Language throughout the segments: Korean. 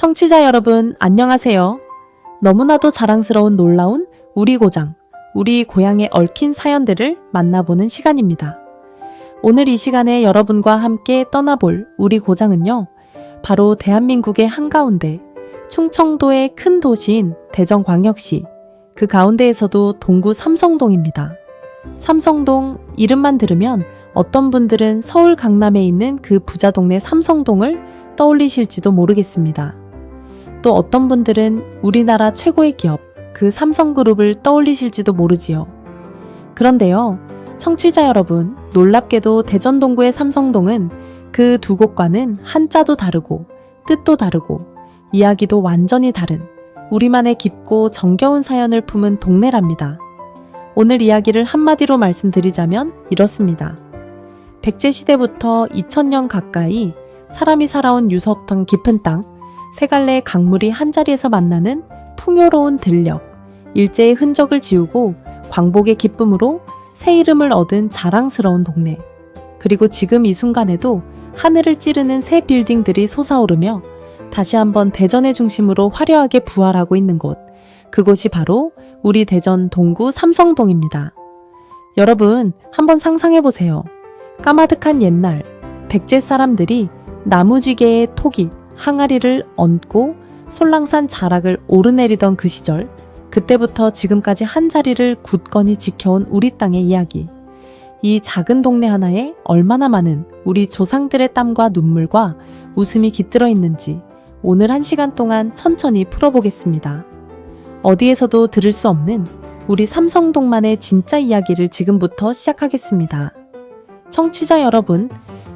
청취자 여러분, 안녕하세요. 너무나도 자랑스러운 놀라운 우리 고장, 우리 고향에 얽힌 사연들을 만나보는 시간입니다. 오늘 이 시간에 여러분과 함께 떠나볼 우리 고장은요, 바로 대한민국의 한가운데 충청도의 큰 도시인 대전광역시, 그 가운데에서도 동구 삼성동입니다. 삼성동 이름만 들으면 어떤 분들은 서울 강남에 있는 그 부자 동네 삼성동을 떠올리실지도 모르겠습니다. 또 어떤 분들은 우리나라 최고의 기업, 그 삼성그룹을 떠올리실지도 모르지요. 그런데요, 청취자 여러분, 놀랍게도 대전 동구의 삼성동은 그 두 곳과는 한자도 다르고 뜻도 다르고 이야기도 완전히 다른 우리만의 깊고 정겨운 사연을 품은 동네랍니다. 오늘 이야기를 한마디로 말씀드리자면 이렇습니다. 백제시대부터 2000년 가까이 사람이 살아온 유서부터 깊은 땅, 세 갈래의 강물이 한자리에서 만나는 풍요로운 들녘, 일제의 흔적을 지우고 광복의 기쁨으로 새 이름을 얻은 자랑스러운 동네. 그리고 지금 이 순간에도 하늘을 찌르는 새 빌딩들이 솟아오르며 다시 한번 대전의 중심으로 화려하게 부활하고 있는 곳. 그곳이 바로 우리 대전 동구 삼성동입니다. 여러분, 한번 상상해보세요. 까마득한 옛날, 백제 사람들이 나무지게의 토기, 항아리를 얹고 솔랑산 자락을 오르내리던 그 시절, 그때부터 지금까지 한자리를 굳건히 지켜온 우리 땅의 이야기. 이 작은 동네 하나에 얼마나 많은 우리 조상들의 땀과 눈물과 웃음이 깃들어 있는지 오늘 1시간 동안 천천히 풀어보겠습니다. 어디에서도 들을 수 없는 우리 삼성동만의 진짜 이야기를 지금부터 시작하겠습니다. 청취자 여러분,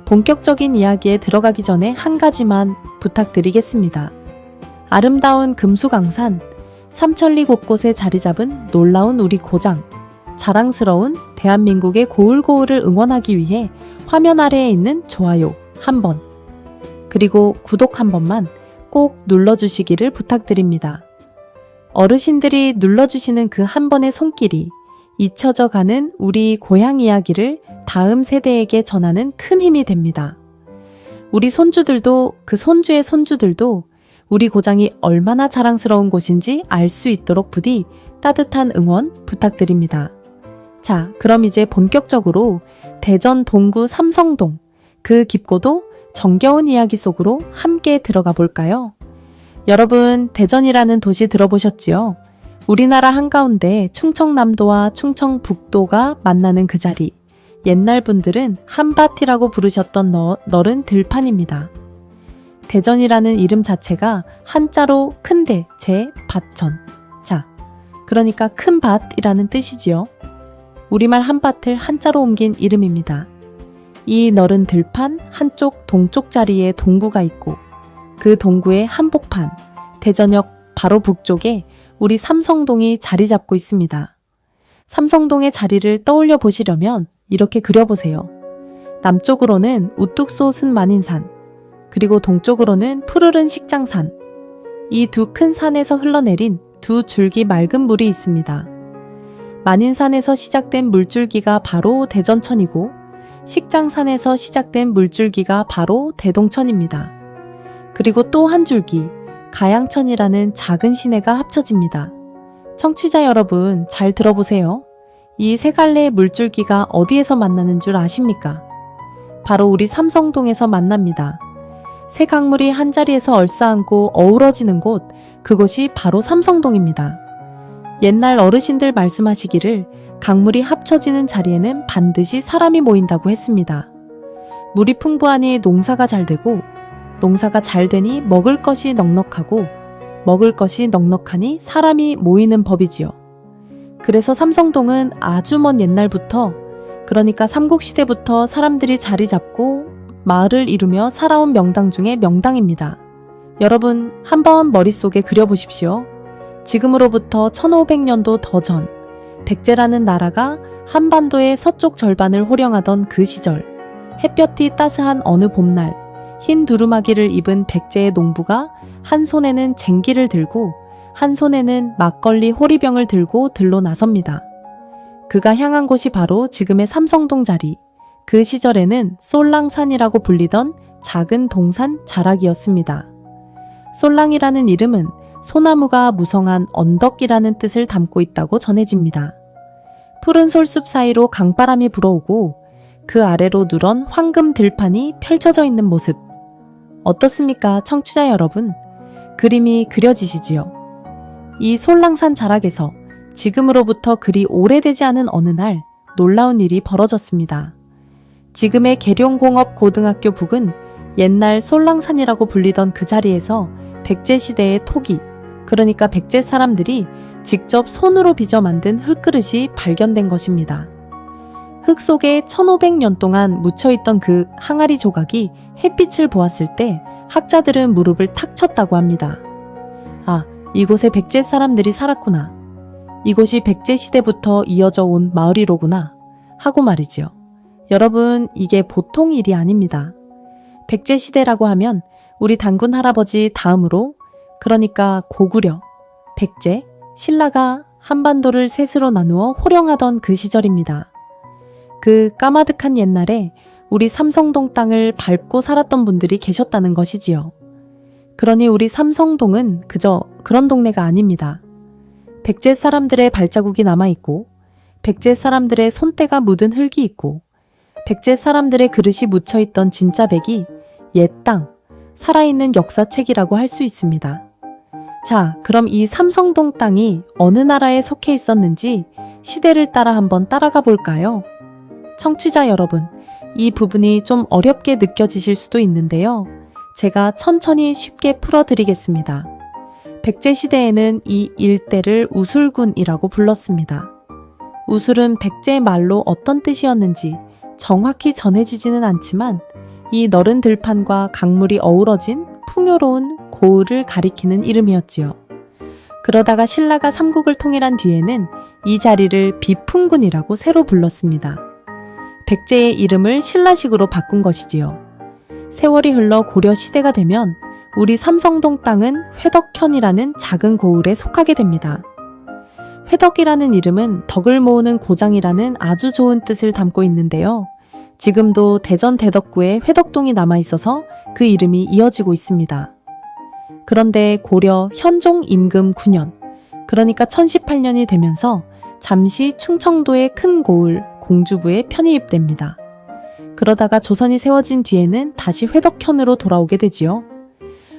본격적인 이야기에 들어가기 전에 한 가지만 부탁드리겠습니다. 아름다운 금수강산, 삼천리 곳곳에 자리 잡은 놀라운 우리 고장, 자랑스러운 대한민국의 고을고을을 응원하기 위해 화면 아래에 있는 좋아요 한 번, 그리고 구독 한 번만 꼭 눌러주시기를 부탁드립니다. 어르신들이 눌러주시는 그 한 번의 손길이 잊혀져 가는 우리 고향 이야기를 다음 세대에게 전하는 큰 힘이 됩니다. 우리 손주들도 그 손주의 손주들도 우리 고장이 얼마나 자랑스러운 곳인지 알 수 있도록 부디 따뜻한 응원 부탁드립니다. 자, 그럼 이제 본격적으로 대전 동구 삼성동, 그 깊고도 정겨운 이야기 속으로 함께 들어가 볼까요? 여러분, 대전이라는 도시 들어보셨지요? 우리나라 한가운데 충청남도와 충청북도가 만나는 그 자리, 옛날 분들은 한밭이라고 부르셨던 넓은 들판입니다. 대전이라는 이름 자체가 한자로 큰데 제 밭전. 자, 그러니까 큰 밭이라는 뜻이지요. 우리말 한밭을 한자로 옮긴 이름입니다. 이 넓은 들판 한쪽 동쪽 자리에 동구가 있고 그 동구의 한복판, 대전역 바로 북쪽에 우리 삼성동이 자리 잡고 있습니다. 삼성동의 자리를 떠올려 보시려면 이렇게 그려보세요. 남쪽으로는 우뚝 솟은 만인산, 그리고 동쪽으로는 푸르른 식장산. 이 두 큰 산에서 흘러내린 두 줄기 맑은 물이 있습니다. 만인산에서 시작된 물줄기가 바로 대전천이고 식장산에서 시작된 물줄기가 바로 대동천입니다. 그리고 또 한 줄기, 가양천이라는 작은 시내가 합쳐집니다. 청취자 여러분, 잘 들어보세요. 이 세 갈래의 물줄기가 어디에서 만나는 줄 아십니까? 바로 우리 삼성동에서 만납니다. 세 강물이 한자리에서 얼싸안고 어우러지는 곳, 그곳이 바로 삼성동입니다. 옛날 어르신들 말씀하시기를 강물이 합쳐지는 자리에는 반드시 사람이 모인다고 했습니다. 물이 풍부하니 농사가 잘 되고, 농사가 잘 되니 먹을 것이 넉넉하고, 먹을 것이 넉넉하니 사람이 모이는 법이지요. 그래서 삼성동은 아주 먼 옛날부터, 그러니까 삼국시대부터 사람들이 자리 잡고 마을을 이루며 살아온 명당 중에 명당입니다. 여러분, 한번 머릿속에 그려보십시오. 지금으로부터 1500년도 더 전, 백제라는 나라가 한반도의 서쪽 절반을 호령하던 그 시절, 햇볕이 따스한 어느 봄날, 흰 두루마기를 입은 백제의 농부가 한 손에는 쟁기를 들고 한 손에는 막걸리 호리병을 들고 들로 나섭니다. 그가 향한 곳이 바로 지금의 삼성동 자리, 그 시절에는 솔랑산이라고 불리던 작은 동산 자락이었습니다. 솔랑이라는 이름은 소나무가 무성한 언덕이라는 뜻을 담고 있다고 전해집니다. 푸른 솔숲 사이로 강바람이 불어오고 그 아래로 누런 황금 들판이 펼쳐져 있는 모습. 어떻습니까, 청취자 여러분? 그림이 그려지시지요? 이 솔랑산 자락에서 지금으로부터 그리 오래되지 않은 어느 날 놀라운 일이 벌어졌습니다. 지금의 계룡공업 고등학교 북은 옛날 솔랑산이라고 불리던 그 자리에서 백제시대의 토기, 그러니까 백제 사람들이 직접 손으로 빚어 만든 흙그릇이 발견된 것입니다. 흙 속에 1500년 동안 묻혀있던 그 항아리 조각이 햇빛을 보았을 때 학자들은 무릎을 탁 쳤다고 합니다. 아, 이곳에 백제 사람들이 살았구나. 이곳이 백제시대부터 이어져 온 마을이로구나 하고 말이지요. 여러분, 이게 보통 일이 아닙니다. 백제시대라고 하면 우리 단군 할아버지 다음으로, 그러니까 고구려, 백제, 신라가 한반도를 셋으로 나누어 호령하던 그 시절입니다. 그 까마득한 옛날에 우리 삼성동 땅을 밟고 살았던 분들이 계셨다는 것이지요. 그러니 우리 삼성동은 그저 그런 동네가 아닙니다. 백제 사람들의 발자국이 남아있고, 백제 사람들의 손때가 묻은 흙이 있고, 백제 사람들의 그릇이 묻혀있던 진짜 백이 옛 땅, 살아있는 역사책이라고 할 수 있습니다. 자, 그럼 이 삼성동 땅이 어느 나라에 속해 있었는지 시대를 따라 한번 따라가 볼까요? 청취자 여러분, 이 부분이 좀 어렵게 느껴지실 수도 있는데요. 제가 천천히 쉽게 풀어드리겠습니다. 백제시대에는 이 일대를 우술군이라고 불렀습니다. 우술은 백제 말로 어떤 뜻이었는지 정확히 전해지지는 않지만 이 너른 들판과 강물이 어우러진 풍요로운 고을을 가리키는 이름이었지요. 그러다가 신라가 삼국을 통일한 뒤에는 이 자리를 비풍군이라고 새로 불렀습니다. 백제의 이름을 신라식으로 바꾼 것이지요. 세월이 흘러 고려 시대가 되면 우리 삼성동 땅은 회덕현이라는 작은 고을에 속하게 됩니다. 회덕이라는 이름은 덕을 모으는 고장이라는 아주 좋은 뜻을 담고 있는데요. 지금도 대전 대덕구에 회덕동이 남아있어서 그 이름이 이어지고 있습니다. 그런데 고려 현종 임금 9년, 그러니까 1018년이 되면서 잠시 충청도의 큰 고을 공주부에 편입됩니다. 그러다가 조선이 세워진 뒤에는 다시 회덕현으로 돌아오게 되지요.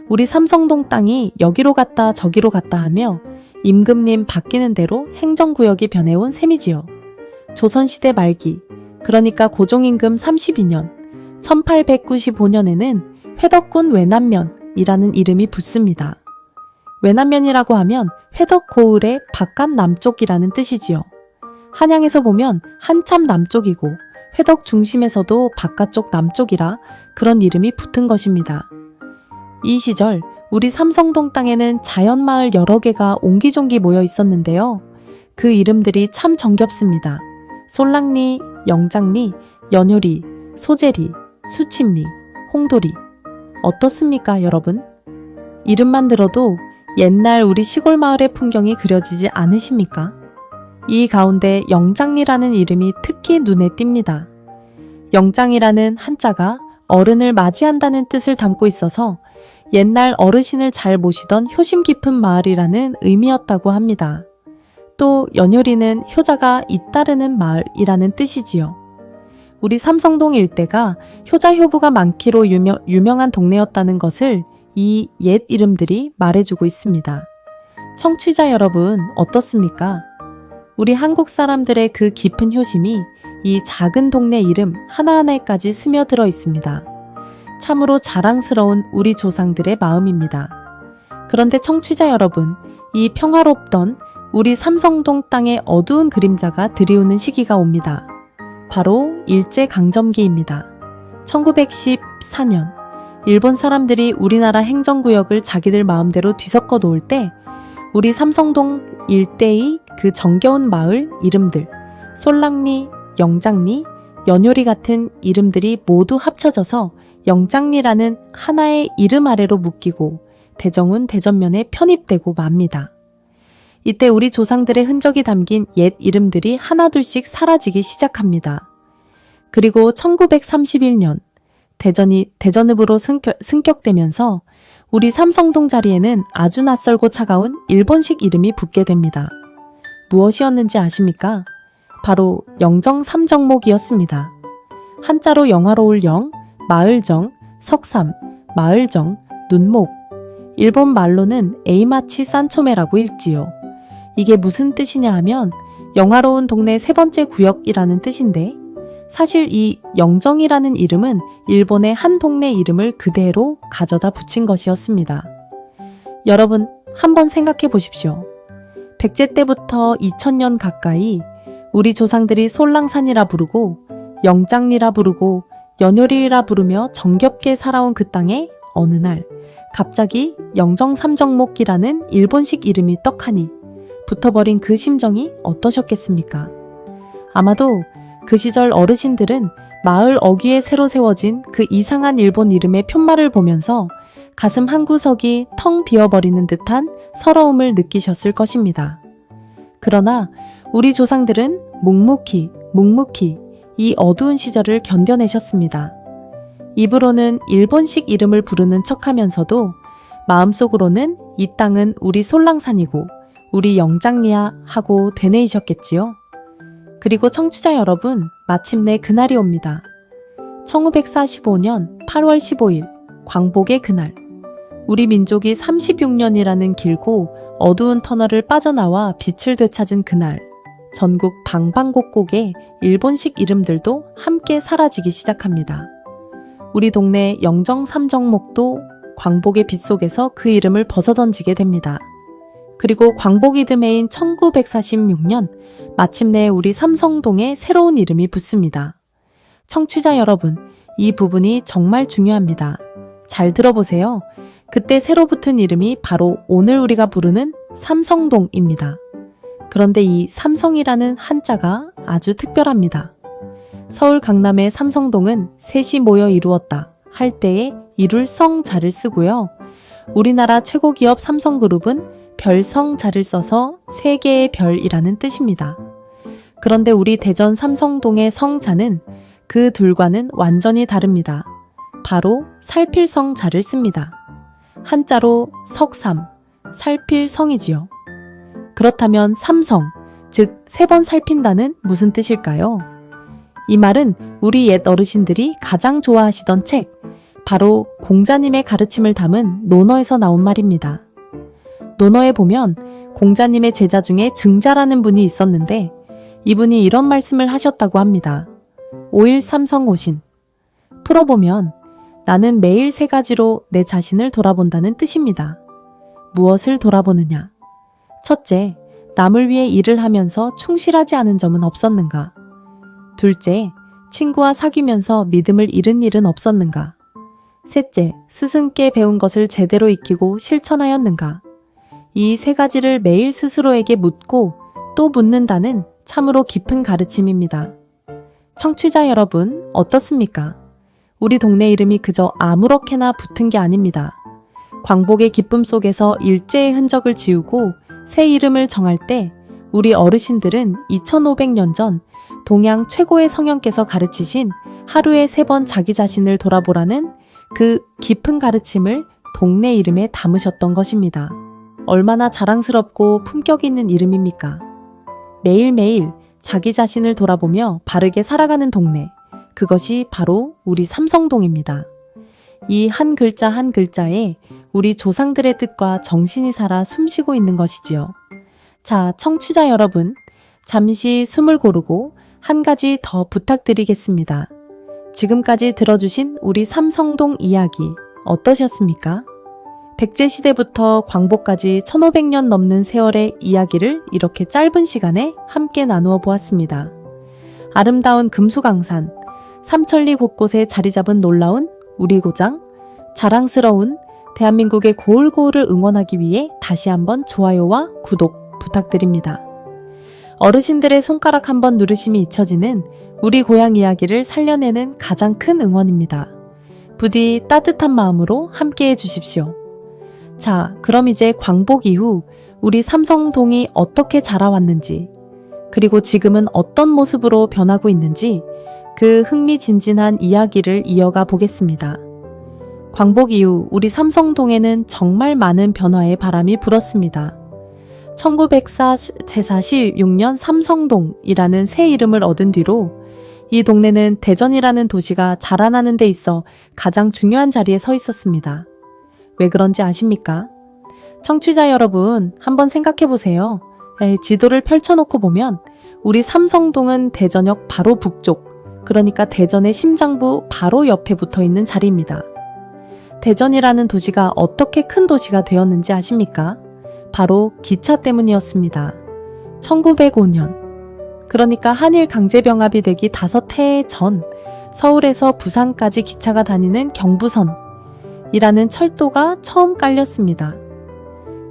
우리 삼성동 땅이 여기로 갔다 저기로 갔다 하며 임금님 바뀌는 대로 행정구역이 변해온 셈이지요. 조선시대 말기, 그러니까 고종임금 32년, 1895년에는 회덕군 외남면이라는 이름이 붙습니다. 외남면이라고 하면 회덕 고을의 바깥 남쪽이라는 뜻이지요. 한양에서 보면 한참 남쪽이고 회덕 중심에서도 바깥쪽 남쪽이라 그런 이름이 붙은 것입니다. 이 시절 우리 삼성동 땅에는 자연마을 여러 개가 옹기종기 모여 있었는데요. 그 이름들이 참 정겹습니다. 솔랑리, 영장리, 연효리, 소재리, 수침리, 홍도리. 어떻습니까, 여러분? 이름만 들어도 옛날 우리 시골 마을의 풍경이 그려지지 않으십니까? 이 가운데 영장리라는 이름이 특히 눈에 띕니다. 영장이라는 한자가 어른을 맞이한다는 뜻을 담고 있어서 옛날 어르신을 잘 모시던 효심 깊은 마을이라는 의미였다고 합니다. 또 연효리는 효자가 잇따르는 마을이라는 뜻이지요. 우리 삼성동 일대가 효자 효부가 많기로 유명한 동네였다는 것을 이 옛 이름들이 말해주고 있습니다. 청취자 여러분, 어떻습니까? 우리 한국 사람들의 그 깊은 효심이 이 작은 동네 이름 하나하나에까지 스며들어 있습니다. 참으로 자랑스러운 우리 조상들의 마음입니다. 그런데 청취자 여러분, 이 평화롭던 우리 삼성동 땅의 어두운 그림자가 드리우는 시기가 옵니다. 바로 일제강점기입니다. 1914년, 일본 사람들이 우리나라 행정구역을 자기들 마음대로 뒤섞어 놓을 때 우리 삼성동 일대의 그 정겨운 마을 이름들, 솔랑리, 영장리, 연효리 같은 이름들이 모두 합쳐져서 영장리라는 하나의 이름 아래로 묶이고 대정은 대전면에 편입되고 맙니다. 이때 우리 조상들의 흔적이 담긴 옛 이름들이 하나둘씩 사라지기 시작합니다. 그리고 1931년 대전이 대전읍으로 승격되면서 우리 삼성동 자리에는 아주 낯설고 차가운 일본식 이름이 붙게 됩니다. 무엇이었는지 아십니까? 바로 영정 삼정목이었습니다. 한자로 영화로울 영, 마을정, 석삼, 마을정, 눈목. 일본 말로는 에이마치 산초메라고 읽지요. 이게 무슨 뜻이냐 하면 영화로운 동네 세 번째 구역이라는 뜻인데, 사실 이 영정이라는 이름은 일본의 한 동네 이름을 그대로 가져다 붙인 것이었습니다. 여러분, 한번 생각해 보십시오. 백제 때부터 2000년 가까이 우리 조상들이 솔랑산이라 부르고 영장리라 부르고 연요리라 부르며 정겹게 살아온 그 땅에 어느 날 갑자기 영정삼정목이라는 일본식 이름이 떡하니 붙어버린 그 심정이 어떠셨겠습니까? 아마도 그 시절 어르신들은 마을 어귀에 새로 세워진 그 이상한 일본 이름의 푯말을 보면서 가슴 한구석이 텅 비어버리는 듯한 서러움을 느끼셨을 것입니다. 그러나 우리 조상들은 묵묵히 이 어두운 시절을 견뎌내셨습니다. 입으로는 일본식 이름을 부르는 척하면서도 마음속으로는 이 땅은 우리 솔랑산이고 우리 영장리야 하고 되뇌이셨겠지요. 그리고 청취자 여러분, 마침내 그날이 옵니다. 1945년 8월 15일 광복의 그날. 우리 민족이 36년이라는 길고 어두운 터널을 빠져나와 빛을 되찾은 그날. 전국 방방곡곡에 일본식 이름들도 함께 사라지기 시작합니다. 우리 동네 영정삼정목도 광복의 빛 속에서 그 이름을 벗어던지게 됩니다. 그리고 광복 이듬해인 1946년 마침내 우리 삼성동에 새로운 이름이 붙습니다. 청취자 여러분, 이 부분이 정말 중요합니다. 잘 들어보세요. 그때 새로 붙은 이름이 바로 오늘 우리가 부르는 삼성동입니다. 그런데 이 삼성이라는 한자가 아주 특별합니다. 서울 강남의 삼성동은 셋이 모여 이루었다 할 때에 이룰 성자를 쓰고요. 우리나라 최고 기업 삼성그룹은 별성자를 써서 세 개의 별이라는 뜻입니다. 그런데 우리 대전 삼성동의 성자는 그 둘과는 완전히 다릅니다. 바로 살필성자를 씁니다. 한자로 석삼, 살필성이지요. 그렇다면 삼성, 즉 세 번 살핀다는 무슨 뜻일까요? 이 말은 우리 옛 어르신들이 가장 좋아하시던 책, 바로 공자님의 가르침을 담은 논어에서 나온 말입니다. 논어에 보면 공자님의 제자 중에 증자라는 분이 있었는데 이분이 이런 말씀을 하셨다고 합니다. 5일 삼성오신. 풀어보면 나는 매일 세 가지로 내 자신을 돌아본다는 뜻입니다. 무엇을 돌아보느냐? 첫째, 남을 위해 일을 하면서 충실하지 않은 점은 없었는가? 둘째, 친구와 사귀면서 믿음을 잃은 일은 없었는가? 셋째, 스승께 배운 것을 제대로 익히고 실천하였는가? 이 세 가지를 매일 스스로에게 묻고 또 묻는다는 참으로 깊은 가르침입니다. 청취자 여러분, 어떻습니까? 우리 동네 이름이 그저 아무렇게나 붙은 게 아닙니다. 광복의 기쁨 속에서 일제의 흔적을 지우고 새 이름을 정할 때 우리 어르신들은 2500년 전 동양 최고의 성현께서 가르치신 하루에 3번 자기 자신을 돌아보라는 그 깊은 가르침을 동네 이름에 담으셨던 것입니다. 얼마나 자랑스럽고 품격 있는 이름입니까? 매일매일 자기 자신을 돌아보며 바르게 살아가는 동네, 그것이 바로 우리 삼성동입니다. 이 한 글자 한 글자에 우리 조상들의 뜻과 정신이 살아 숨쉬고 있는 것이지요. 자, 청취자 여러분, 잠시 숨을 고르고 한 가지 더 부탁드리겠습니다. 지금까지 들어주신 우리 삼성동 이야기 어떠셨습니까? 백제시대부터 광복까지 1500년 넘는 세월의 이야기를 이렇게 짧은 시간에 함께 나누어 보았습니다. 아름다운 금수강산, 삼천리 곳곳에 자리 잡은 놀라운 우리 고장, 자랑스러운 대한민국의 고을고을을 응원하기 위해 다시 한번 좋아요와 구독 부탁드립니다. 어르신들의 손가락 한번 누르심이 잊혀지는 우리 고향 이야기를 살려내는 가장 큰 응원입니다. 부디 따뜻한 마음으로 함께해 주십시오. 자, 그럼 이제 광복 이후 우리 삼성동이 어떻게 자라왔는지, 그리고 지금은 어떤 모습으로 변하고 있는지 그 흥미진진한 이야기를 이어가 보겠습니다. 광복 이후 우리 삼성동에는 정말 많은 변화의 바람이 불었습니다. 1946년 삼성동이라는 새 이름을 얻은 뒤로 이 동네는 대전이라는 도시가 자라나는 데 있어 가장 중요한 자리에 서 있었습니다. 왜 그런지 아십니까? 청취자 여러분, 한번 생각해 보세요. 지도를 펼쳐놓고 보면 우리 삼성동은 대전역 바로 북쪽, 그러니까 대전의 심장부 바로 옆에 붙어 있는 자리입니다. 대전이라는 도시가 어떻게 큰 도시가 되었는지 아십니까? 바로 기차 때문이었습니다. 1905년, 그러니까 한일 강제병합이 되기 5해 전 서울에서 부산까지 기차가 다니는 경부선이라는 철도가 처음 깔렸습니다.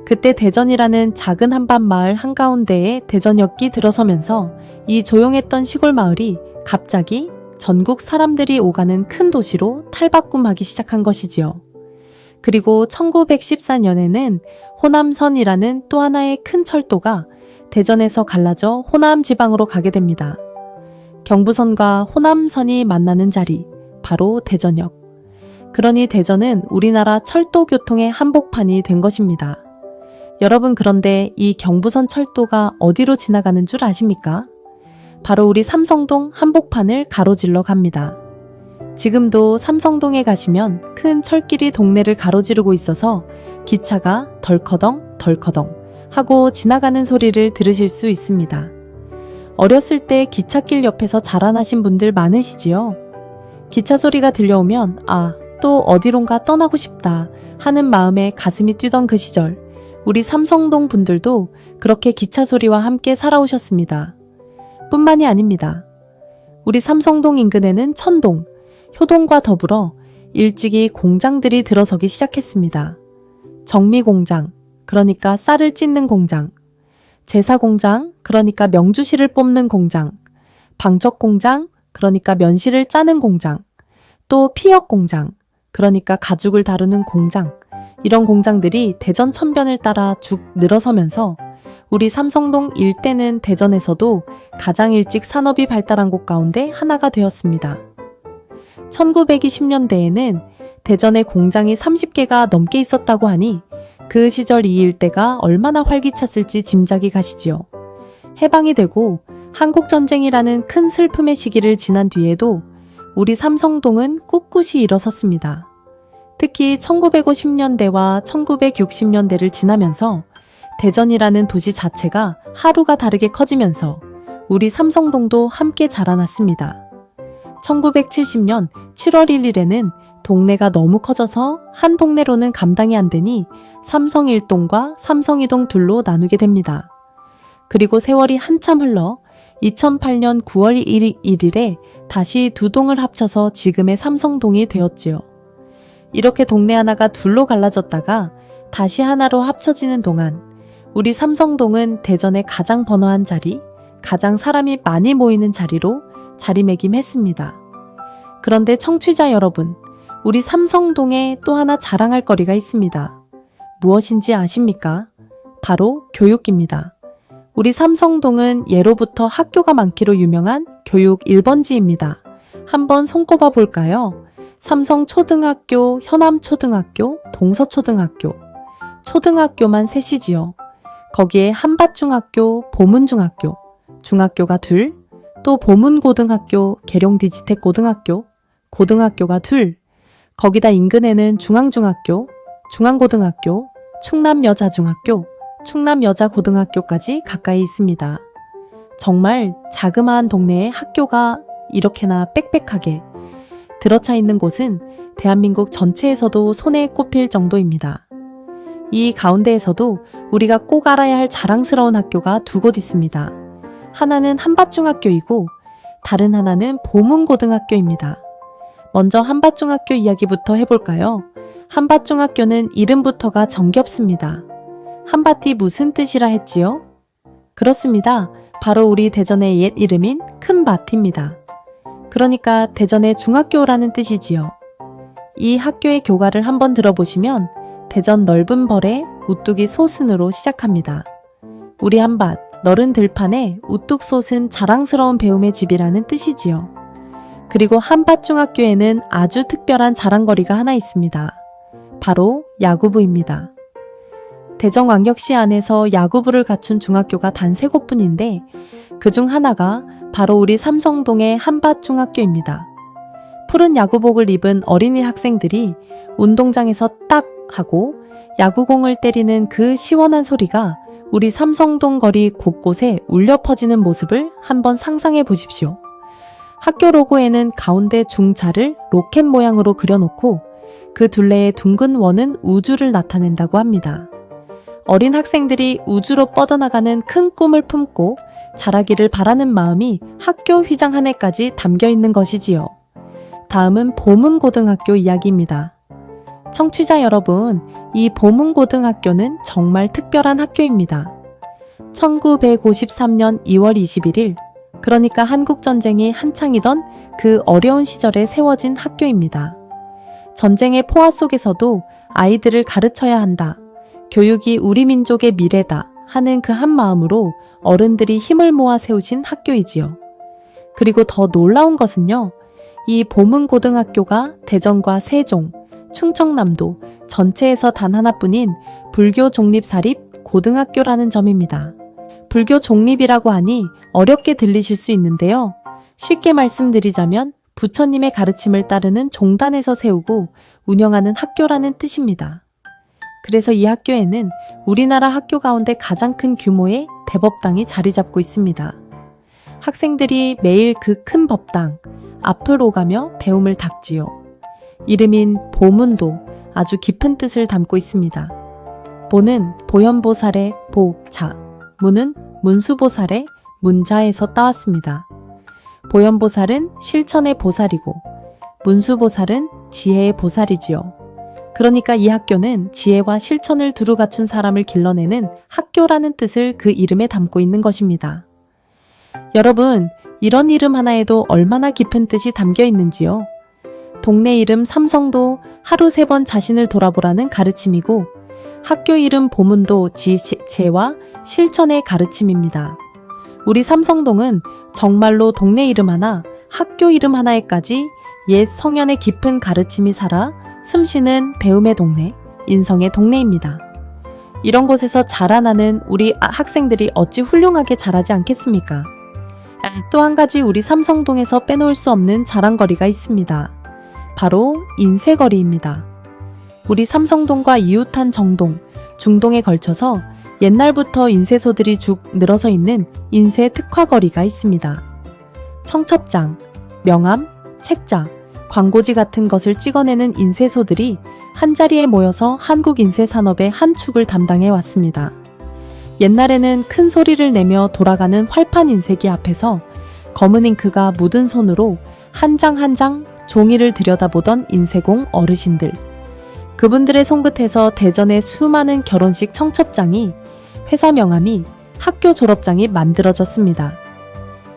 그때 대전이라는 작은 한밭 마을 한가운데에 대전역이 들어서면서 이 조용했던 시골 마을이 갑자기 전국 사람들이 오가는 큰 도시로 탈바꿈하기 시작한 것이지요. 그리고 1914년에는 호남선이라는 또 하나의 큰 철도가 대전에서 갈라져 호남 지방으로 가게 됩니다. 경부선과 호남선이 만나는 자리, 바로 대전역. 그러니 대전은 우리나라 철도 교통의 한복판이 된 것입니다. 여러분, 그런데 이 경부선 철도가 어디로 지나가는 줄 아십니까? 바로 우리 삼성동 한복판을 가로질러 갑니다. 지금도 삼성동에 가시면 큰 철길이 동네를 가로지르고 있어서 기차가 덜커덩 덜커덩 하고 지나가는 소리를 들으실 수 있습니다. 어렸을 때 기찻길 옆에서 자라나신 분들 많으시지요? 기차 소리가 들려오면 또 어디론가 떠나고 싶다 하는 마음에 가슴이 뛰던 그 시절, 우리 삼성동 분들도 그렇게 기차 소리와 함께 살아오셨습니다. 뿐만이 아닙니다. 우리 삼성동 인근에는 천동, 효동과 더불어 일찍이 공장들이 들어서기 시작했습니다. 정미공장, 그러니까 쌀을 찢는 공장, 제사공장, 그러니까 명주실을 뽑는 공장, 방적공장, 그러니까 면실을 짜는 공장, 또 피역공장, 그러니까 가죽을 다루는 공장, 이런 공장들이 대전 천변을 따라 쭉 늘어서면서 우리 삼성동 일대는 대전에서도 가장 일찍 산업이 발달한 곳 가운데 하나가 되었습니다. 1920년대에는 대전에 공장이 30개가 넘게 있었다고 하니 그 시절 이 일대가 얼마나 활기찼을지 짐작이 가시지요. 해방이 되고 한국전쟁이라는 큰 슬픔의 시기를 지난 뒤에도 우리 삼성동은 꿋꿋이 일어섰습니다. 특히 1950년대와 1960년대를 지나면서 대전이라는 도시 자체가 하루가 다르게 커지면서 우리 삼성동도 함께 자라났습니다. 1970년 7월 1일에는 동네가 너무 커져서 한 동네로는 감당이 안 되니 삼성 1동과 삼성 2동 둘로 나누게 됩니다. 그리고 세월이 한참 흘러 2008년 9월 1일에 다시 두 동을 합쳐서 지금의 삼성동이 되었지요. 이렇게 동네 하나가 둘로 갈라졌다가 다시 하나로 합쳐지는 동안 우리 삼성동은 대전의 가장 번화한 자리, 가장 사람이 많이 모이는 자리로 자리매김했습니다. 그런데 청취자 여러분, 우리 삼성동에 또 하나 자랑할 거리가 있습니다. 무엇인지 아십니까? 바로 교육입니다. 우리 삼성동은 예로부터 학교가 많기로 유명한 교육 1번지입니다. 한번 손꼽아 볼까요? 삼성초등학교, 현암초등학교, 동서초등학교. 초등학교만 셋이지요. 거기에 한밭중학교, 보문중학교, 중학교가 둘, 또 보문고등학교, 계룡디지텍고등학교, 고등학교가 둘, 거기다 인근에는 중앙중학교, 중앙고등학교, 충남여자중학교, 충남여자고등학교까지 가까이 있습니다. 정말 자그마한 동네에 학교가 이렇게나 빽빽하게 들어차 있는 곳은 대한민국 전체에서도 손에 꼽힐 정도입니다. 이 가운데에서도 우리가 꼭 알아야 할 자랑스러운 학교가 두 곳 있습니다. 하나는 한밭중학교이고 다른 하나는 보문고등학교입니다. 먼저 한밭중학교 이야기부터 해볼까요? 한밭중학교는 이름부터가 정겹습니다. 한밭이 무슨 뜻이라 했지요? 그렇습니다. 바로 우리 대전의 옛 이름인 큰밭입니다. 그러니까 대전의 중학교라는 뜻이지요. 이 학교의 교가를 한번 들어보시면 대전 넓은 벌에 우뚝이 솟은으로 시작합니다. 우리 한밭, 너른 들판에 우뚝 솟은 자랑스러운 배움의 집이라는 뜻이지요. 그리고 한밭중학교에는 아주 특별한 자랑거리가 하나 있습니다. 바로 야구부입니다. 대전광역시 안에서 야구부를 갖춘 중학교가 단 3곳뿐인데 그중 하나가 바로 우리 삼성동의 한밭중학교입니다. 푸른 야구복을 입은 어린이 학생들이 운동장에서 딱 하고 야구공을 때리는 그 시원한 소리가 우리 삼성동 거리 곳곳에 울려 퍼지는 모습을 한번 상상해 보십시오. 학교 로고에는 가운데 중차를 로켓 모양으로 그려놓고 그 둘레의 둥근 원은 우주를 나타낸다고 합니다. 어린 학생들이 우주로 뻗어나가는 큰 꿈을 품고 자라기를 바라는 마음이 학교 휘장 안에까지 담겨 있는 것이지요. 다음은 보문고등학교 이야기입니다. 청취자 여러분, 이 보문고등학교는 정말 특별한 학교입니다. 1953년 2월 21일, 그러니까 한국전쟁이 한창이던 그 어려운 시절에 세워진 학교입니다. 전쟁의 포화 속에서도 아이들을 가르쳐야 한다. 교육이 우리 민족의 미래다 하는 그 한마음으로 어른들이 힘을 모아 세우신 학교이지요. 그리고 더 놀라운 것은요. 이 보문고등학교가 대전과 세종, 충청남도 전체에서 단 하나뿐인 불교 독립사립 고등학교라는 점입니다. 불교 독립이라고 하니 어렵게 들리실 수 있는데요. 쉽게 말씀드리자면 부처님의 가르침을 따르는 종단에서 세우고 운영하는 학교라는 뜻입니다. 그래서 이 학교에는 우리나라 학교 가운데 가장 큰 규모의 대법당이 자리 잡고 있습니다. 학생들이 매일 그 큰 법당 앞을 오가며 배움을 닦지요. 이름인 보문도 아주 깊은 뜻을 담고 있습니다. 보는 보현보살의 보자, 문은 문수보살의 문자에서 따왔습니다. 보현보살은 실천의 보살이고 문수보살은 지혜의 보살이지요. 그러니까 이 학교는 지혜와 실천을 두루 갖춘 사람을 길러내는 학교라는 뜻을 그 이름에 담고 있는 것입니다. 여러분, 이런 이름 하나에도 얼마나 깊은 뜻이 담겨 있는지요? 동네 이름 삼성도 하루 3번 자신을 돌아보라는 가르침이고 학교 이름 보문도 지혜와 실천의 가르침입니다. 우리 삼성동은 정말로 동네 이름 하나, 학교 이름 하나에까지 옛 성현의 깊은 가르침이 살아 숨쉬는 배움의 동네, 인성의 동네입니다. 이런 곳에서 자라나는 우리 학생들이 어찌 훌륭하게 자라지 않겠습니까? 또 한 가지 우리 삼성동에서 빼놓을 수 없는 자랑거리가 있습니다. 바로 인쇄거리입니다. 우리 삼성동과 이웃한 정동, 중동에 걸쳐서 옛날부터 인쇄소들이 쭉 늘어서 있는 인쇄 특화거리가 있습니다. 청첩장, 명함, 책자, 광고지 같은 것을 찍어내는 인쇄소들이 한자리에 모여서 한국 인쇄 산업의 한 축을 담당해 왔습니다. 옛날에는 큰 소리를 내며 돌아가는 활판 인쇄기 앞에서 검은 잉크가 묻은 손으로 한 장 한 장 종이를 들여다보던 인쇄공 어르신들. 그분들의 손끝에서 대전의 수많은 결혼식 청첩장이, 회사 명함이, 학교 졸업장이 만들어졌습니다.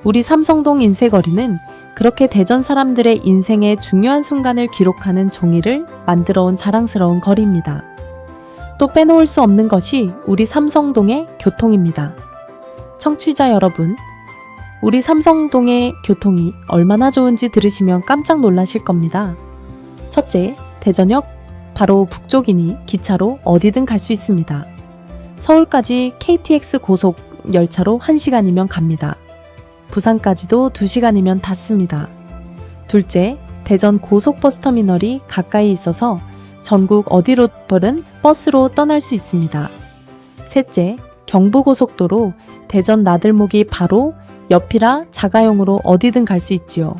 우리 삼성동 인쇄거리는 그렇게 대전 사람들의 인생의 중요한 순간을 기록하는 종이를 만들어 온 자랑스러운 거리입니다. 또 빼놓을 수 없는 것이 우리 삼성동의 교통입니다. 청취자 여러분, 우리 삼성동의 교통이 얼마나 좋은지 들으시면 깜짝 놀라실 겁니다. 첫째, 대전역 바로 북쪽이니 기차로 어디든 갈 수 있습니다. 서울까지 KTX 고속 열차로 1시간이면 갑니다. 부산까지도 2시간이면 닿습니다. 둘째, 대전 고속버스터미널이 가까이 있어서 전국 어디로든 버스로 떠날 수 있습니다. 셋째, 경부고속도로 대전 나들목이 바로 옆이라 자가용으로 어디든 갈 수 있지요.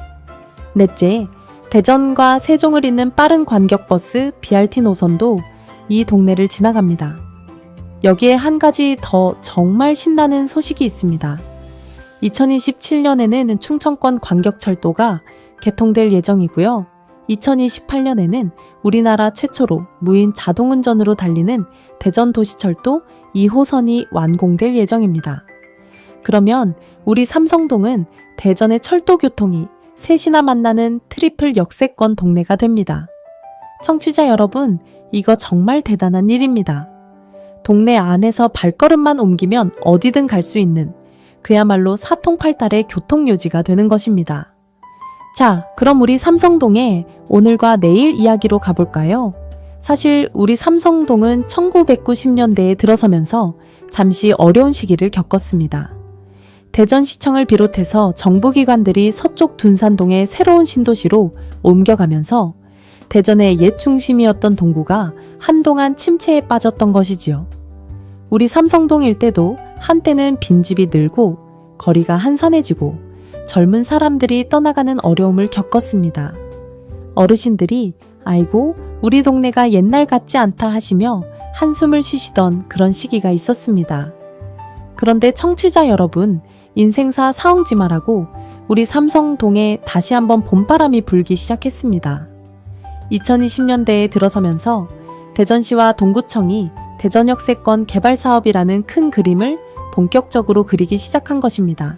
넷째, 대전과 세종을 잇는 빠른 관격버스 BRT 노선도 이 동네를 지나갑니다. 여기에 한 가지 더 정말 신나는 소식이 있습니다. 2027년에는 충청권 광격철도가 개통될 예정이고요. 2028년에는 우리나라 최초로 무인 자동운전으로 달리는 대전도시철도 2호선이 완공될 예정입니다. 그러면 우리 삼성동은 대전의 철도교통이 셋이나 만나는 트리플 역세권 동네가 됩니다. 청취자 여러분, 이거 정말 대단한 일입니다. 동네 안에서 발걸음만 옮기면 어디든 갈 수 있는 그야말로 사통팔달의 교통요지가 되는 것입니다. 자, 그럼 우리 삼성동에 오늘과 내일 이야기로 가볼까요? 사실 우리 삼성동은 1990년대에 들어서면서 잠시 어려운 시기를 겪었습니다. 대전시청을 비롯해서 정부기관들이 서쪽 둔산동의 새로운 신도시로 옮겨가면서 대전의 옛 중심이었던 동구가 한동안 침체에 빠졌던 것이지요. 우리 삼성동 일대도 한때는 빈집이 늘고 거리가 한산해지고 젊은 사람들이 떠나가는 어려움을 겪었습니다. 어르신들이 아이고 우리 동네가 옛날 같지 않다 하시며 한숨을 쉬시던 그런 시기가 있었습니다. 그런데 청취자 여러분, 인생사 사엉지마라고 우리 삼성동에 다시 한번 봄바람이 불기 시작했습니다. 2020년대에 들어서면서 대전시와 동구청이 대전역세권 개발사업이라는 큰 그림을 본격적으로 그리기 시작한 것입니다.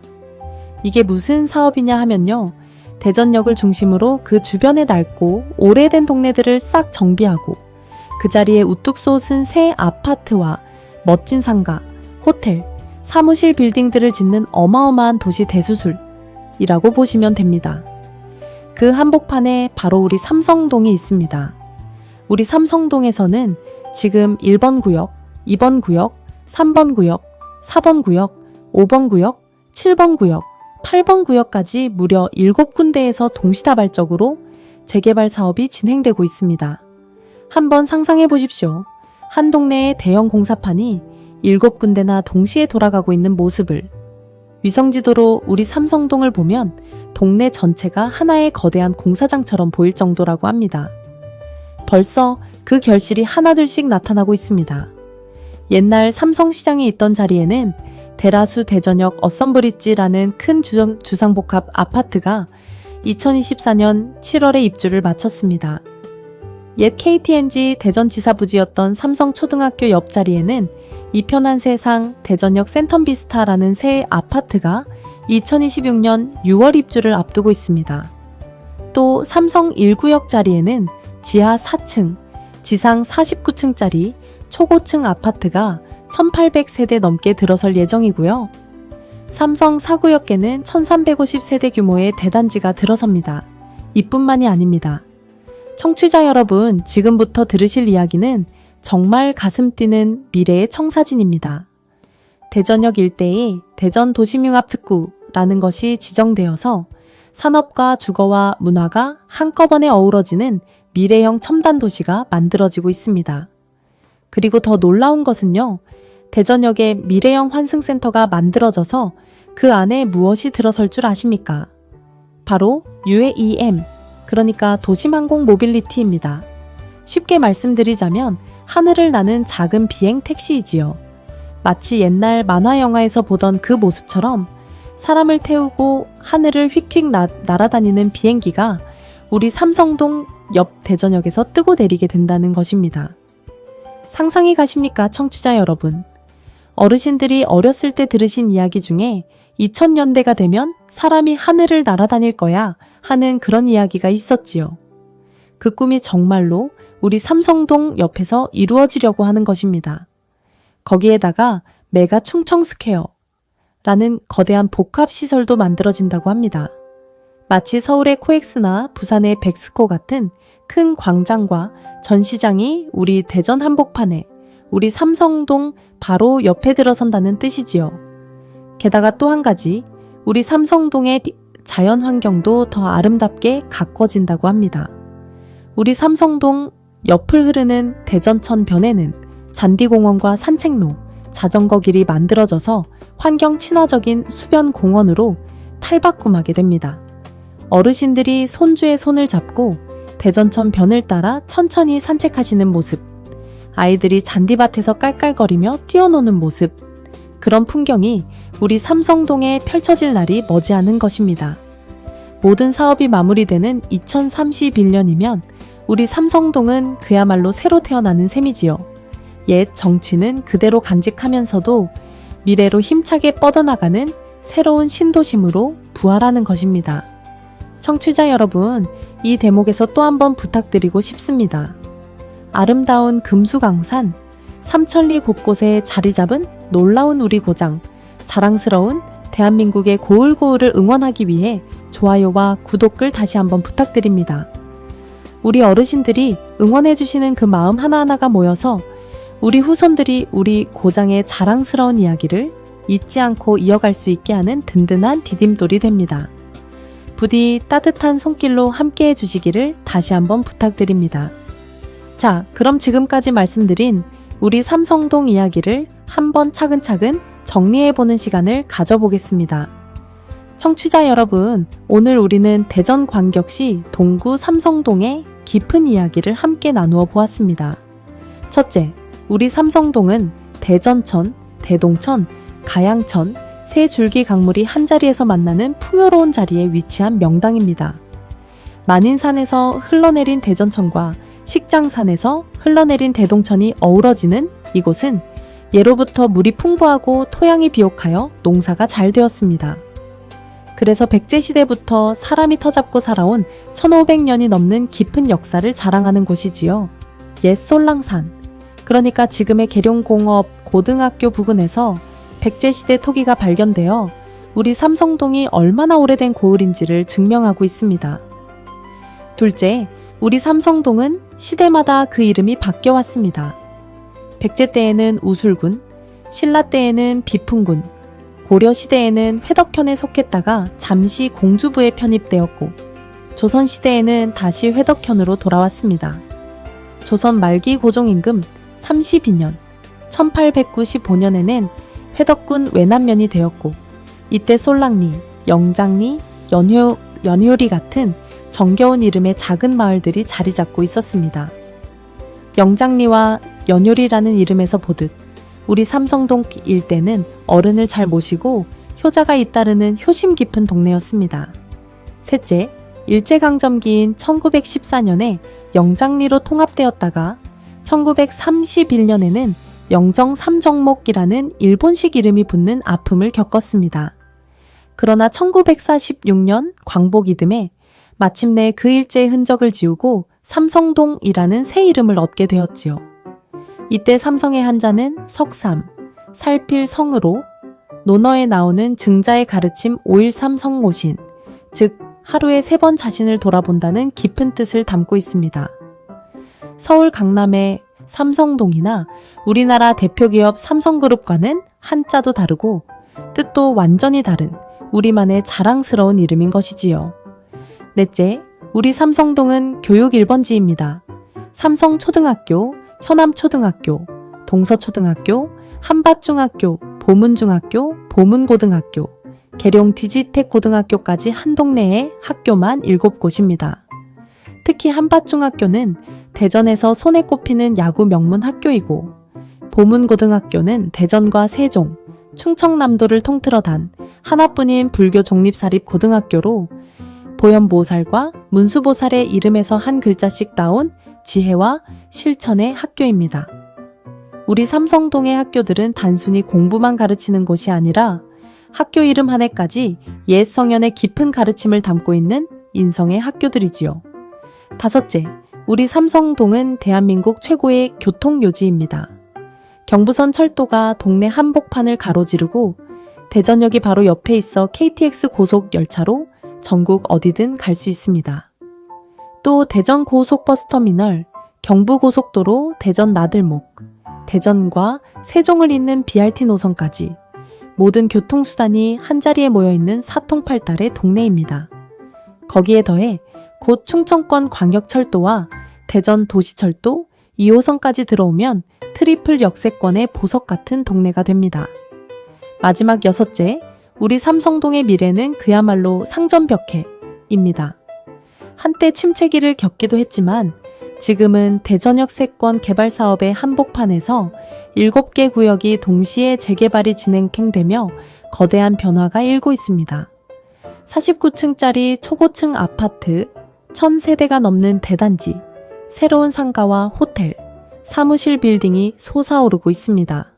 이게 무슨 사업이냐 하면요. 대전역을 중심으로 그 주변에 낡고 오래된 동네들을 싹 정비하고 그 자리에 우뚝 솟은 새 아파트와 멋진 상가, 호텔, 사무실 빌딩들을 짓는 어마어마한 도시 대수술이라고 보시면 됩니다. 그 한복판에 바로 우리 삼성동이 있습니다. 우리 삼성동에서는 지금 1번 구역, 2번 구역, 3번 구역, 4번 구역, 5번 구역, 7번 구역, 8번 구역까지 무려 7군데에서 동시다발적으로 재개발 사업이 진행되고 있습니다. 한번 상상해 보십시오. 한 동네의 대형 공사판이 7군데나 동시에 돌아가고 있는 모습을. 위성지도로 우리 삼성동을 보면 동네 전체가 하나의 거대한 공사장처럼 보일 정도라고 합니다. 벌써 그 결실이 하나둘씩 나타나고 있습니다. 옛날 삼성시장이 있던 자리에는 대라수 대전역 어썸브리지라는 큰 주상복합 아파트가 2024년 7월에 입주를 마쳤습니다. 옛 KTNG 대전지사부지였던 삼성초등학교 옆자리에는 이편한 세상 대전역 센텀비스타라는 새 아파트가 2026년 6월 입주를 앞두고 있습니다. 또 삼성 1구역 자리에는 지하 4층, 지상 49층짜리 초고층 아파트가 1800세대 넘게 들어설 예정이고요. 삼성 4구역에는 1350세대 규모의 대단지가 들어섭니다. 이뿐만이 아닙니다. 청취자 여러분, 지금부터 들으실 이야기는 정말 가슴 뛰는 미래의 청사진입니다. 대전역 일대에 대전도시융합특구라는 것이 지정되어서 산업과 주거와 문화가 한꺼번에 어우러지는 미래형 첨단 도시가 만들어지고 있습니다. 그리고 더 놀라운 것은요. 대전역에 미래형 환승센터가 만들어져서 그 안에 무엇이 들어설 줄 아십니까? 바로 UAM, 그러니까 도심항공 모빌리티입니다. 쉽게 말씀드리자면 하늘을 나는 작은 비행 택시이지요. 마치 옛날 만화 영화에서 보던 그 모습처럼 사람을 태우고 하늘을 휙휙 날아다니는 비행기가 우리 삼성동 옆 대전역에서 뜨고 내리게 된다는 것입니다. 상상이 가십니까, 청취자 여러분? 어르신들이 어렸을 때 들으신 이야기 중에 2000년대가 되면 사람이 하늘을 날아다닐 거야 하는 그런 이야기가 있었지요. 그 꿈이 정말로 우리 삼성동 옆에서 이루어지려고 하는 것입니다. 거기에다가 메가 충청스퀘어라는 거대한 복합시설도 만들어진다고 합니다. 마치 서울의 코엑스나 부산의 백스코 같은 큰 광장과 전시장이 우리 대전 한복판에 우리 삼성동 바로 옆에 들어선다는 뜻이지요. 게다가 또 한 가지, 우리 삼성동의 자연 환경도 더 아름답게 가꿔진다고 합니다. 우리 삼성동 옆을 흐르는 대전천 변에는 잔디공원과 산책로, 자전거 길이 만들어져서 환경 친화적인 수변 공원으로 탈바꿈하게 됩니다. 어르신들이 손주의 손을 잡고 대전천 변을 따라 천천히 산책하시는 모습, 아이들이 잔디밭에서 깔깔거리며 뛰어노는 모습, 그런 풍경이 우리 삼성동에 펼쳐질 날이 머지않은 것입니다. 모든 사업이 마무리되는 2031년이면 우리 삼성동은 그야말로 새로 태어나는 셈이지요. 옛 정취는 그대로 간직하면서도 미래로 힘차게 뻗어나가는 새로운 신도심으로 부활하는 것입니다. 청취자 여러분, 이 대목에서 또 한번 부탁드리고 싶습니다. 아름다운 금수강산, 삼천리 곳곳에 자리 잡은 놀라운 우리 고장, 자랑스러운 대한민국의 고을고을을 응원하기 위해 좋아요와 구독을 다시 한번 부탁드립니다. 우리 어르신들이 응원해주시는 그 마음 하나하나가 모여서 우리 후손들이 우리 고장의 자랑스러운 이야기를 잊지 않고 이어갈 수 있게 하는 든든한 디딤돌이 됩니다. 부디 따뜻한 손길로 함께 해주시기를 다시 한번 부탁드립니다. 자, 그럼 지금까지 말씀드린 우리 삼성동 이야기를 한번 차근차근 정리해보는 시간을 가져보겠습니다. 청취자 여러분, 오늘 우리는 대전광역시 동구 삼성동의 깊은 이야기를 함께 나누어 보았습니다. 첫째, 우리 삼성동은 대전천, 대동천, 가양천, 세 줄기 강물이 한자리에서 만나는 풍요로운 자리에 위치한 명당입니다. 만인산에서 흘러내린 대전천과 식장산에서 흘러내린 대동천이 어우러지는 이곳은 예로부터 물이 풍부하고 토양이 비옥하여 농사가 잘 되었습니다. 그래서 백제시대부터 사람이 터잡고 살아온 1500년이 넘는 깊은 역사를 자랑하는 곳이지요. 옛 솔랑산, 그러니까 지금의 계룡공업 고등학교 부근에서 백제시대 토기가 발견되어 우리 삼성동이 얼마나 오래된 고을인지를 증명하고 있습니다. 둘째, 우리 삼성동은 시대마다 그 이름이 바뀌어왔습니다. 백제 때에는 우술군, 신라 때에는 비풍군, 고려 시대에는 회덕현에 속했다가 잠시 공주부에 편입되었고 조선 시대에는 다시 회덕현으로 돌아왔습니다. 조선 말기 고종임금 32년 1895년에는 회덕군 외남면이 되었고 이때 솔랑리, 영장리, 연효리 같은 정겨운 이름의 작은 마을들이 자리 잡고 있었습니다. 영장리와 연효리라는 이름에서 보듯 우리 삼성동 일대는 어른을 잘 모시고 효자가 잇따르는 효심 깊은 동네였습니다. 셋째, 일제강점기인 1914년에 영장리로 통합되었다가 1931년에는 영정 삼정목이라는 일본식 이름이 붙는 아픔을 겪었습니다. 그러나 1946년 광복 이듬해 마침내 그 일제의 흔적을 지우고 삼성동이라는 새 이름을 얻게 되었지요. 이때 삼성의 한자는 석삼, 살필 성으로 논어에 나오는 증자의 가르침 513 성모신, 즉 하루에 3번 자신을 돌아본다는 깊은 뜻을 담고 있습니다. 서울 강남의 삼성동이나 우리나라 대표기업 삼성그룹과는 한자도 다르고 뜻도 완전히 다른 우리만의 자랑스러운 이름인 것이지요. 넷째, 우리 삼성동은 교육 1번지입니다. 삼성초등학교, 현암초등학교, 동서초등학교, 한밭중학교, 보문중학교, 보문고등학교, 계룡 디지텍고등학교까지 한 동네에 학교만 7곳입니다. 특히 한밭중학교는 대전에서 손에 꼽히는 야구 명문 학교이고 보문고등학교는 대전과 세종, 충청남도를 통틀어 단 하나뿐인 불교 종립사립 고등학교로 보현보살과 문수보살의 이름에서 한 글자씩 따온 지혜와 실천의 학교입니다. 우리 삼성동의 학교들은 단순히 공부만 가르치는 곳이 아니라 학교 이름 한 해까지 옛 성현의 깊은 가르침을 담고 있는 인성의 학교들이지요. 다섯째, 우리 삼성동은 대한민국 최고의 교통요지입니다. 경부선 철도가 동네 한복판을 가로지르고 대전역이 바로 옆에 있어 KTX 고속 열차로 전국 어디든 갈 수 있습니다. 또 대전 고속버스터미널, 경부고속도로 대전 나들목, 대전과 세종을 잇는 BRT 노선까지 모든 교통수단이 한자리에 모여있는 사통팔달의 동네입니다. 거기에 더해 곧 충청권 광역철도와 대전 도시철도 2호선까지 들어오면 트리플 역세권의 보석 같은 동네가 됩니다. 마지막 여섯째, 우리 삼성동의 미래는 그야말로 상전벽해입니다. 한때 침체기를 겪기도 했지만 지금은 대전역 세권 개발 사업의 한복판에서 7개 구역이 동시에 재개발이 진행되며 거대한 변화가 일고 있습니다. 49층짜리 초고층 아파트 1000세대가 넘는 대단지, 새로운 상가와 호텔, 사무실 빌딩이 솟아오르고 있습니다.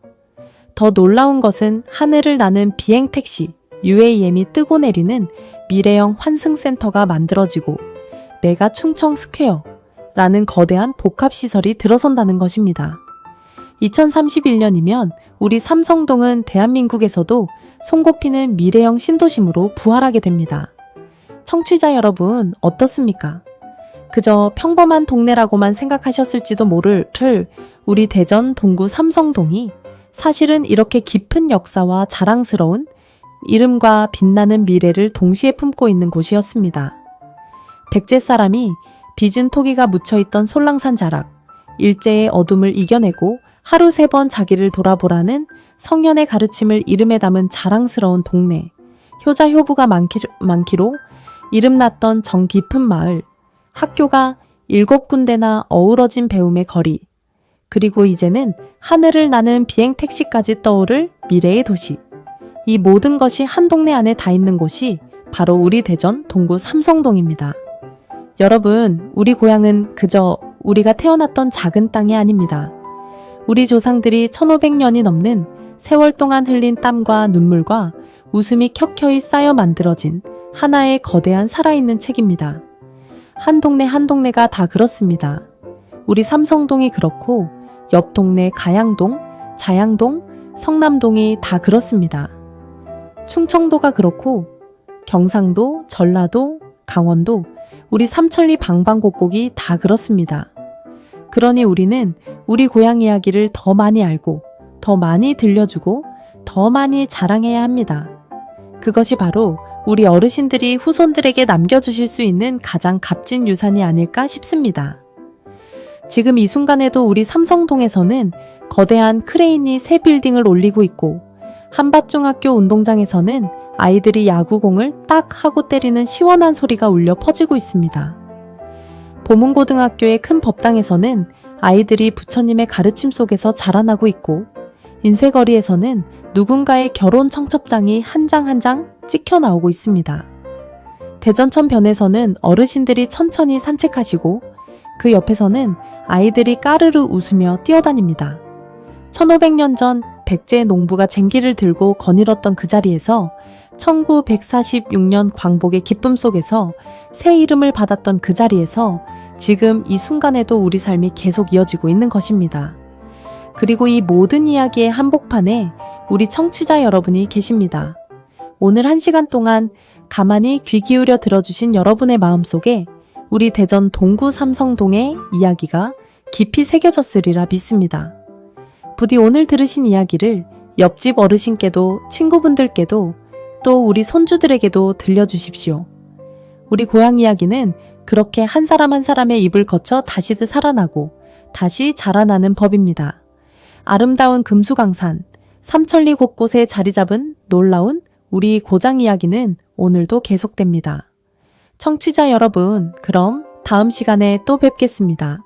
더 놀라운 것은 하늘을 나는 비행택시 UAM이 뜨고 내리는 미래형 환승센터가 만들어지고 메가 충청 스퀘어라는 거대한 복합시설이 들어선다는 것입니다. 2031년이면 우리 삼성동은 대한민국에서도 손꼽히는 미래형 신도심으로 부활하게 됩니다. 청취자 여러분, 어떻습니까? 그저 평범한 동네라고만 생각하셨을지도 모를 우리 대전 동구 삼성동이 사실은 이렇게 깊은 역사와 자랑스러운 이름과 빛나는 미래를 동시에 품고 있는 곳이었습니다. 백제 사람이 빚은 토기가 묻혀있던 솔랑산 자락, 일제의 어둠을 이겨내고 하루 3번 자기를 돌아보라는 성현의 가르침을 이름에 담은 자랑스러운 동네, 효자 효부가 많기로 이름났던 정 깊은 마을, 학교가 7군데나 어우러진 배움의 거리, 그리고 이제는 하늘을 나는 비행택시까지 떠오를 미래의 도시. 이 모든 것이 한 동네 안에 다 있는 곳이 바로 우리 대전 동구 삼성동입니다. 여러분, 우리 고향은 그저 우리가 태어났던 작은 땅이 아닙니다. 우리 조상들이 1500년이 넘는 세월 동안 흘린 땀과 눈물과 웃음이 켜켜이 쌓여 만들어진 하나의 거대한 살아있는 책입니다. 한 동네 한 동네가 다 그렇습니다. 우리 삼성동이 그렇고 옆 동네 가양동, 자양동, 성남동이 다 그렇습니다. 충청도가 그렇고 경상도, 전라도, 강원도, 우리 삼천리 방방곡곡이 다 그렇습니다. 그러니 우리는 우리 고향 이야기를 더 많이 알고 더 많이 들려주고 더 많이 자랑해야 합니다. 그것이 바로 우리 어르신들이 후손들에게 남겨주실 수 있는 가장 값진 유산이 아닐까 싶습니다. 지금 이 순간에도 우리 삼성동에서는 거대한 크레인이 새 빌딩을 올리고 있고 한밭중학교 운동장에서는 아이들이 야구공을 딱 하고 때리는 시원한 소리가 울려 퍼지고 있습니다. 보문고등학교의 큰 법당에서는 아이들이 부처님의 가르침 속에서 자라나고 있고 인쇄거리에서는 누군가의 결혼 청첩장이 한 장 한 장 찍혀 나오고 있습니다. 대전천 변에서는 어르신들이 천천히 산책하시고 그 옆에서는 아이들이 까르르 웃으며 뛰어다닙니다. 1500년 전 백제 농부가 쟁기를 들고 거닐었던 그 자리에서 1946년 광복의 기쁨 속에서 새 이름을 받았던 그 자리에서 지금 이 순간에도 우리 삶이 계속 이어지고 있는 것입니다. 그리고 이 모든 이야기의 한복판에 우리 청취자 여러분이 계십니다. 오늘 1시간 동안 가만히 귀 기울여 들어주신 여러분의 마음속에 우리 대전 동구 삼성동의 이야기가 깊이 새겨졌으리라 믿습니다. 부디 오늘 들으신 이야기를 옆집 어르신께도 친구분들께도 또 우리 손주들에게도 들려주십시오. 우리 고향 이야기는 그렇게 한 사람 한 사람의 입을 거쳐 다시 살아나고 다시 자라나는 법입니다. 아름다운 금수강산, 삼천리 곳곳에 자리 잡은 놀라운 우리 고장 이야기는 오늘도 계속됩니다. 청취자 여러분, 그럼 다음 시간에 또 뵙겠습니다.